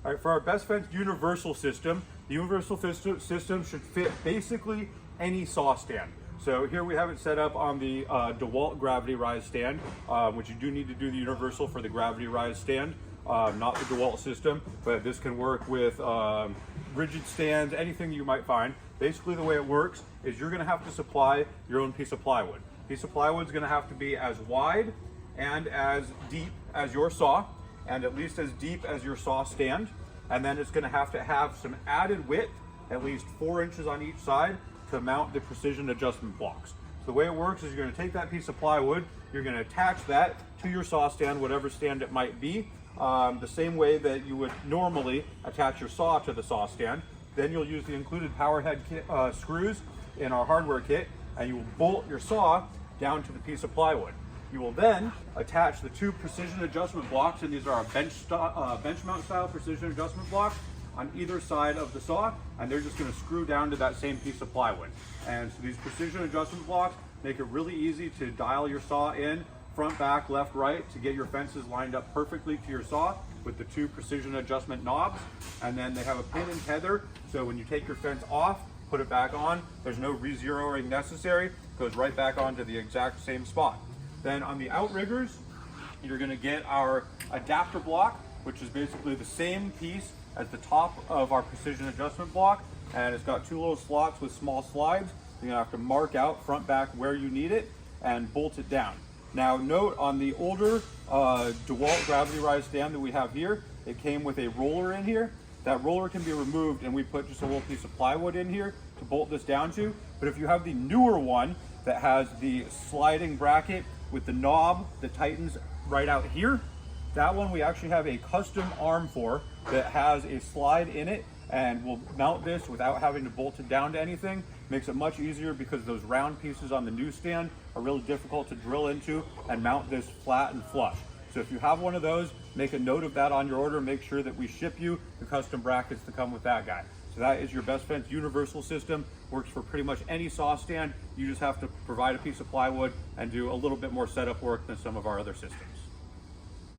All right, for our best fence universal system, the universal system should fit basically any saw stand. So here we have it set up on the DeWalt gravity rise stand, which you do need to do the universal for the gravity rise stand, not the DeWalt system, but this can work with rigid stands, anything you might find. Basically the way it works is you're gonna have to supply your own piece of plywood. Piece of plywood is gonna have to be as wide and as deep as your saw, and at least as deep as your saw stand. And then it's gonna have to have some added width, at least 4 inches on each side, to mount the precision adjustment blocks. So the way it works is you're gonna take that piece of plywood, you're gonna attach that to your saw stand, whatever stand it might be, the same way that you would normally attach your saw to the saw stand. Then you'll use the included power head screws in our hardware kit, and you will bolt your saw down to the piece of plywood. You will then attach the 2 precision adjustment blocks, and these are our bench mount style precision adjustment blocks on either side of the saw, and they're just going to screw down to that same piece of plywood. And so these precision adjustment blocks make it really easy to dial your saw in front, back, left, right to get your fences lined up perfectly to your saw with the 2 precision adjustment knobs. And then they have a pin and tether, so when you take your fence off, put it back on, there's no re-zeroing necessary, it goes right back onto the exact same spot. Then on the outriggers, you're going to get our adapter block, which is basically the same piece as the top of our precision adjustment block, and it's got 2 little slots with small slides. You're gonna have to mark out front, back where you need it and bolt it down. Now note, on the older DeWalt gravity rise stand that we have here, it came with a roller in here. That roller can be removed, and we put just a little piece of plywood in here to bolt this down to. But if you have the newer one that has the sliding bracket with the knob that tightens right out here, that one we actually have a custom arm for that has a slide in it, and we'll mount this without having to bolt it down to anything. Makes it much easier because those round pieces on the new stand are really difficult to drill into and mount this flat and flush. So if you have one of those, make a note of that on your order. Make sure that we ship you the custom brackets to come with that guy. So that is your Best Fence universal system. Works for pretty much any saw stand. You just have to provide a piece of plywood and do a little bit more setup work than some of our other systems.